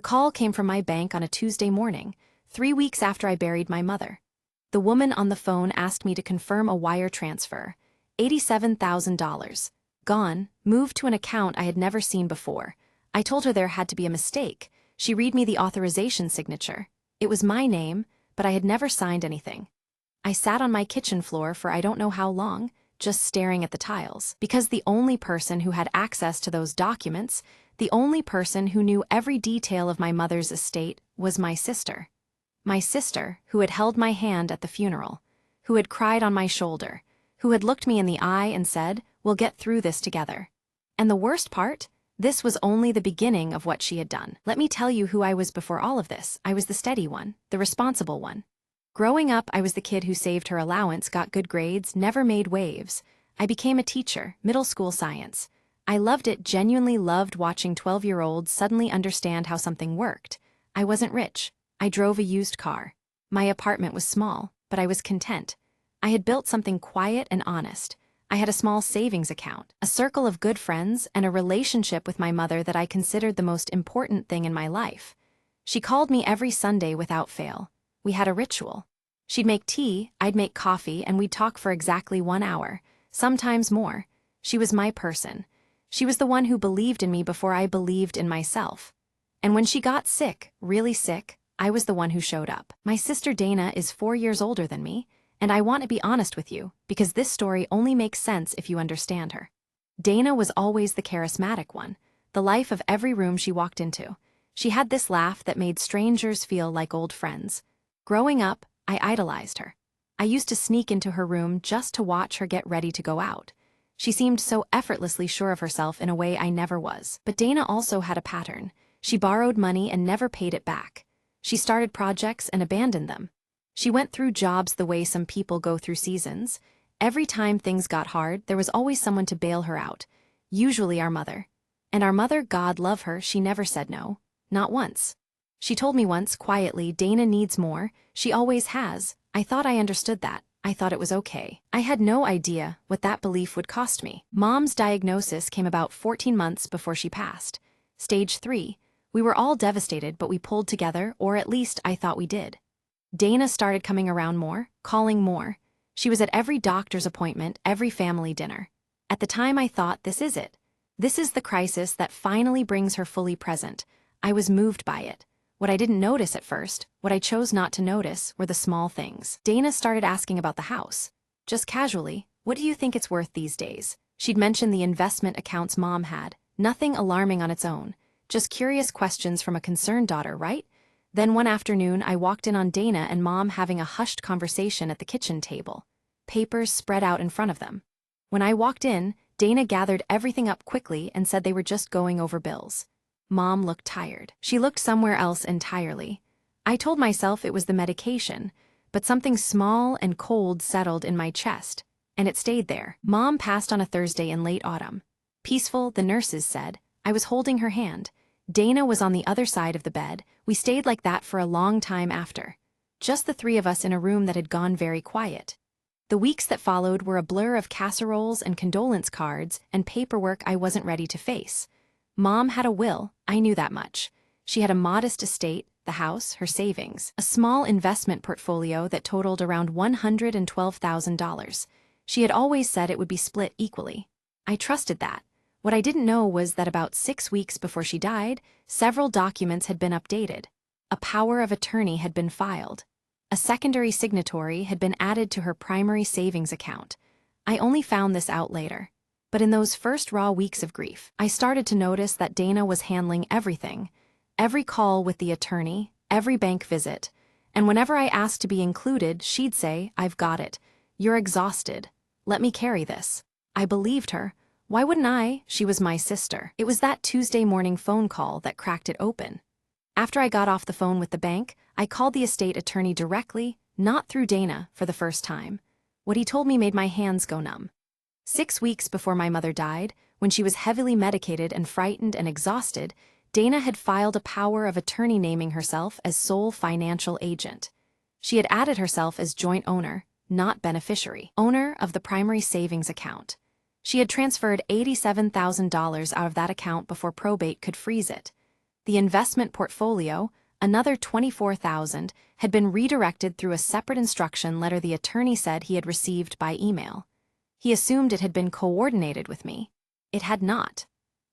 The call came from my bank on a Tuesday morning, 3 weeks after I buried my mother. The woman on the phone asked me to confirm a wire transfer. $87,000. Gone, moved to an account I had never seen before. I told her there had to be a mistake. She read me the authorization signature. It was my name, but I had never signed anything. I sat on my kitchen floor for I don't know how long, just staring at the tiles. Because the only person who had access to those documents, the only person who knew every detail of my mother's estate, was my sister. My sister, who had held my hand at the funeral, who had cried on my shoulder, who had looked me in the eye and said, "We'll get through this together." And the worst part? This was only the beginning of what she had done. Let me tell you who I was before all of this. I was the steady one, the responsible one. Growing up, I was the kid who saved her allowance, got good grades, never made waves. I became a teacher, middle school science. I loved it, genuinely loved watching 12-year-olds suddenly understand how something worked. I wasn't rich. I drove a used car. My apartment was small, but I was content. I had built something quiet and honest. I had a small savings account, a circle of good friends, and a relationship with my mother that I considered the most important thing in my life. She called me every Sunday without fail. We had a ritual. She'd make tea, I'd make coffee, and we'd talk for exactly 1 hour, sometimes more. She was my person. She was the one who believed in me before I believed in myself. And when she got sick, really sick, I was the one who showed up. My sister Dana is 4 years older than me, and I want to be honest with you, because this story only makes sense if you understand her. Dana was always the charismatic one, the life of every room she walked into. She had this laugh that made strangers feel like old friends. Growing up, I idolized her. I used to sneak into her room just to watch her get ready to go out. She seemed so effortlessly sure of herself in a way I never was. But Dana also had a pattern. She borrowed money and never paid it back. She started projects and abandoned them. She went through jobs the way some people go through seasons. Every time things got hard, there was always someone to bail her out, usually our mother. And our mother, God love her, she never said no, not once. She told me once, quietly, "Dana needs more, she always has." I thought I understood that. I thought it was okay. I had no idea what that belief would cost me. Mom's diagnosis came about 14 months before she passed. Stage 3. We were all devastated, but we pulled together, or at least I thought we did. Dana started coming around more, calling more. She was at every doctor's appointment, every family dinner. At the time I thought, this is it. This is the crisis that finally brings her fully present. I was moved by it. What I didn't notice at first, what I chose not to notice, were the small things. Dana started asking about the house. Just casually, "What do you think it's worth these days?" She'd mention the investment accounts Mom had. Nothing alarming on its own. Just curious questions from a concerned daughter, right? Then one afternoon, I walked in on Dana and Mom having a hushed conversation at the kitchen table. Papers spread out in front of them. When I walked in, Dana gathered everything up quickly and said they were just going over bills. Mom looked tired. She looked somewhere else entirely. I told myself it was the medication, but something small and cold settled in my chest, and it stayed there. Mom passed on a Thursday in late autumn. Peaceful, the nurses said. I was holding her hand. Dana was on the other side of the bed. We stayed like that for a long time after. Just the three of us in a room that had gone very quiet. The weeks that followed were a blur of casseroles and condolence cards and paperwork I wasn't ready to face. Mom had a will, I knew that much. She had a modest estate, the house, her savings, a small investment portfolio that totaled around $112,000. She had always said it would be split equally. I trusted that. What I didn't know was that about 6 weeks before she died, several documents had been updated. A power of attorney had been filed. A secondary signatory had been added to her primary savings account. I only found this out later. But in those first raw weeks of grief, I started to notice that Dana was handling everything. Every call with the attorney, every bank visit. And whenever I asked to be included, she'd say, "I've got it. You're exhausted. Let me carry this." I believed her. Why wouldn't I? She was my sister. It was that Tuesday morning phone call that cracked it open. After I got off the phone with the bank, I called the estate attorney directly, not through Dana, for the first time. What he told me made my hands go numb. 6 weeks before my mother died, when she was heavily medicated and frightened and exhausted, Dana had filed a power of attorney naming herself as sole financial agent. She had added herself as joint owner, not beneficiary, owner of the primary savings account. She had transferred $87,000 out of that account before probate could freeze it. The investment portfolio, another $24,000, had been redirected through a separate instruction letter the attorney said he had received by email. He assumed it had been coordinated with me. It had not.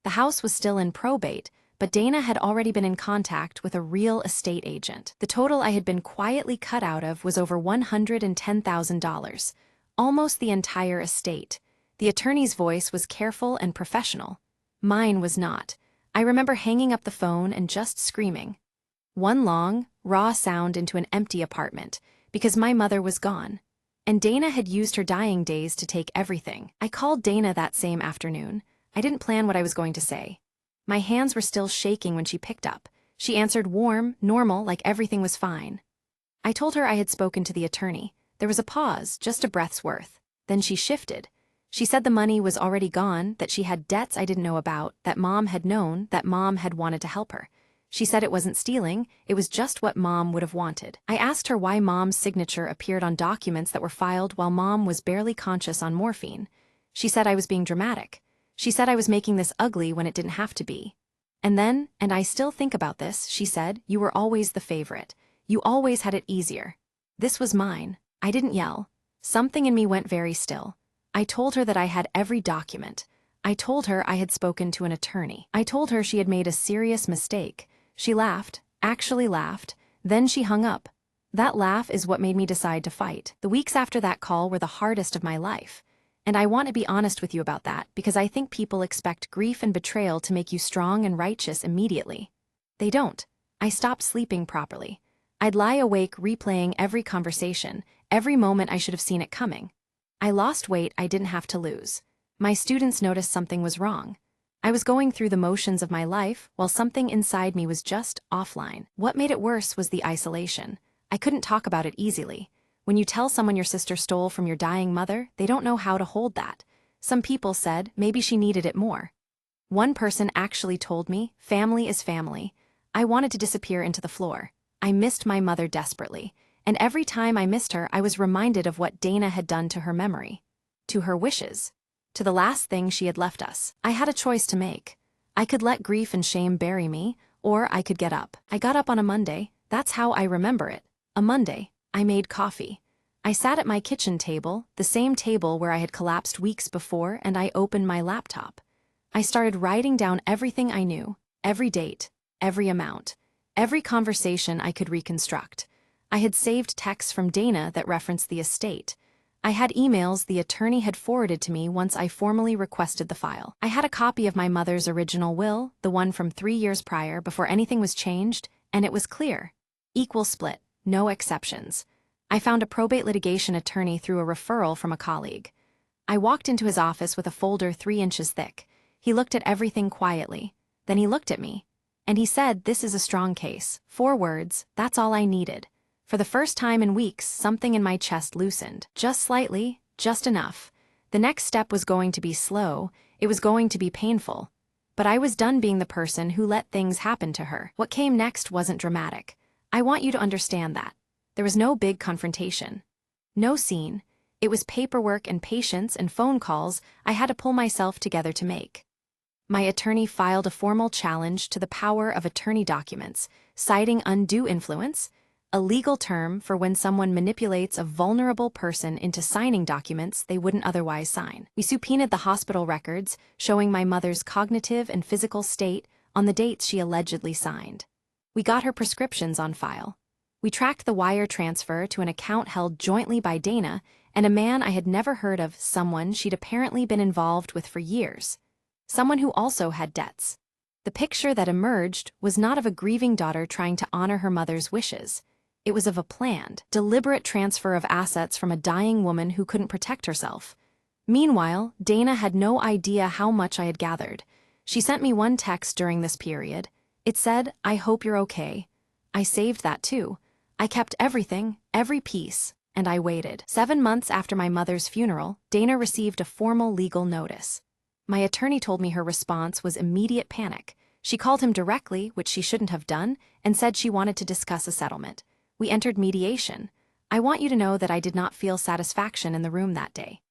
The house was still in probate, but Dana had already been in contact with a real estate agent. The total I had been quietly cut out of was over $110,000, almost the entire estate. The attorney's voice was careful and professional. Mine was not. I remember hanging up the phone and just screaming. One long, raw sound into an empty apartment, because my mother was gone. And Dana had used her dying days to take everything. I called Dana that same afternoon. I didn't plan what I was going to say. My hands were still shaking when she picked up. She answered warm, normal, like everything was fine. I told her I had spoken to the attorney. There was a pause, just a breath's worth. Then she shifted. She said the money was already gone, that she had debts I didn't know about, that Mom had known, that Mom had wanted to help her. She said it wasn't stealing, it was just what Mom would have wanted. I asked her why Mom's signature appeared on documents that were filed while Mom was barely conscious on morphine. She said I was being dramatic. She said I was making this ugly when it didn't have to be. And then, and I still think about this, she said, you were always the favorite. You always had it easier. This was mine. I didn't yell. Something in me went very still. I told her that I had every document. I told her I had spoken to an attorney. I told her she had made a serious mistake. She laughed, actually laughed, then she hung up. That laugh is what made me decide to fight. The weeks after that call were the hardest of my life. And I want to be honest with you about that because I think people expect grief and betrayal to make you strong and righteous immediately. They don't. I stopped sleeping properly. I'd lie awake replaying every conversation, every moment I should have seen it coming. I lost weight I didn't have to lose. My students noticed something was wrong. I was going through the motions of my life while something inside me was just offline. What made it worse was the isolation. I couldn't talk about it easily. When you tell someone your sister stole from your dying mother, they don't know how to hold that. Some people said maybe she needed it more. One person actually told me, family is family. I wanted to disappear into the floor. I missed my mother desperately, and every time I missed her, I was reminded of what Dana had done to her memory, to her wishes, to the last thing she had left us. I had a choice to make. I could let grief and shame bury me, or I could get up. I got up on a Monday. That's how I remember it. A Monday. I made coffee. I sat at my kitchen table, the same table where I had collapsed weeks before, and I opened my laptop. I started writing down everything I knew, every date, every amount, every conversation I could reconstruct. I had saved texts from Dana that referenced the estate. I had emails the attorney had forwarded to me once I formally requested the file. I had a copy of my mother's original will, the one from 3 years prior, before anything was changed, and it was clear. Equal split. No exceptions. I found a probate litigation attorney through a referral from a colleague. I walked into his office with a folder 3 inches thick. He looked at everything quietly. Then he looked at me. And he said, "This is a strong case." 4 words, that's all I needed. For the first time in weeks, something in my chest loosened. Just slightly, just enough. The next step was going to be slow. It was going to be painful. But I was done being the person who let things happen to her. What came next wasn't dramatic. I want you to understand that. There was no big confrontation. No scene. It was paperwork and patience and phone calls I had to pull myself together to make. My attorney filed a formal challenge to the power of attorney documents, citing undue influence, a legal term for when someone manipulates a vulnerable person into signing documents they wouldn't otherwise sign. We subpoenaed the hospital records, showing my mother's cognitive and physical state on the dates she allegedly signed. We got her prescriptions on file. We tracked the wire transfer to an account held jointly by Dana and a man I had never heard of, someone she'd apparently been involved with for years. Someone who also had debts. The picture that emerged was not of a grieving daughter trying to honor her mother's wishes. It was of a planned, deliberate transfer of assets from a dying woman who couldn't protect herself. Meanwhile, Dana had no idea how much I had gathered. She sent me one text during this period. It said, "I hope you're okay." I saved that too. I kept everything, every piece, and I waited. 7 months after my mother's funeral, Dana received a formal legal notice. My attorney told me her response was immediate panic. She called him directly, which she shouldn't have done, and said she wanted to discuss a settlement. We entered mediation. I want you to know that I did not feel satisfaction in the room that day.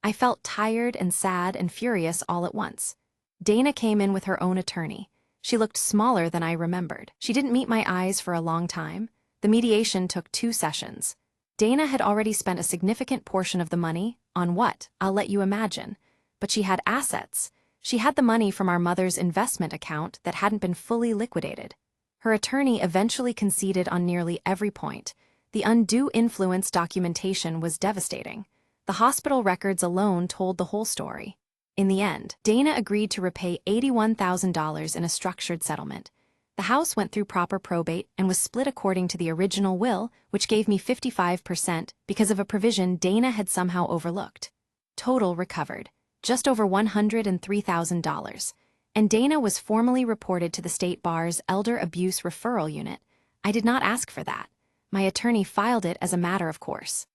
I felt tired and sad and furious all at once. Dana came in with her own attorney. She looked smaller than I remembered. She didn't meet my eyes for a long time. The mediation took 2 sessions. Dana had already spent a significant portion of the money on what, I'll let you imagine. But she had assets. She had the money from our mother's investment account that hadn't been fully liquidated. Her attorney eventually conceded on nearly every point. The undue influence documentation was devastating. The hospital records alone told the whole story. In the end, Dana agreed to repay $81,000 in a structured settlement. The house went through proper probate and was split according to the original will, which gave me 55% because of a provision Dana had somehow overlooked. Total recovered, just over $103,000. And Dana was formally reported to the State Bar's Elder Abuse Referral Unit. I did not ask for that. My attorney filed it as a matter of course.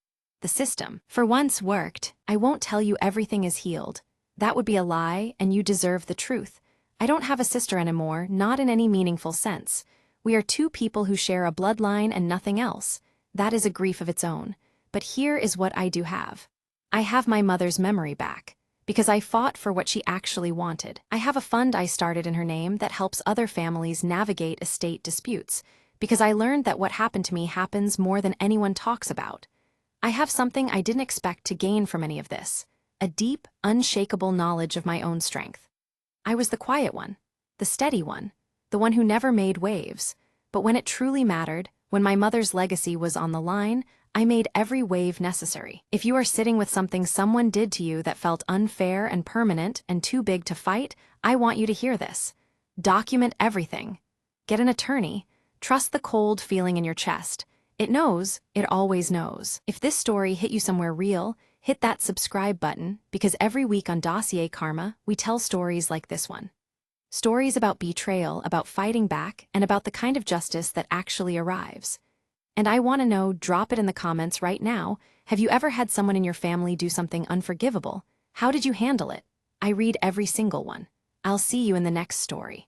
The system, for once, worked. I won't tell you everything is healed. That would be a lie, and you deserve the truth. I don't have a sister anymore, not in any meaningful sense. We are 2 people who share a bloodline and nothing else. That is a grief of its own. But here is what I do have. I have my mother's memory back, because I fought for what she actually wanted. I have a fund I started in her name that helps other families navigate estate disputes, because I learned that what happened to me happens more than anyone talks about. I have something I didn't expect to gain from any of this, a deep, unshakable knowledge of my own strength. I was the quiet one, the steady one, the one who never made waves. But when it truly mattered, when my mother's legacy was on the line, I made every wave necessary. If you are sitting with something someone did to you that felt unfair and permanent and too big to fight, I want you to hear this. Document everything. Get an attorney. Trust the cold feeling in your chest. It knows, it always knows. If this story hit you somewhere real, hit that subscribe button, because every week on Dossier Karma, we tell stories like this one. Stories about betrayal, about fighting back, and about the kind of justice that actually arrives. And I want to know, drop it in the comments right now, have you ever had someone in your family do something unforgivable? How did you handle it? I read every single one. I'll see you in the next story.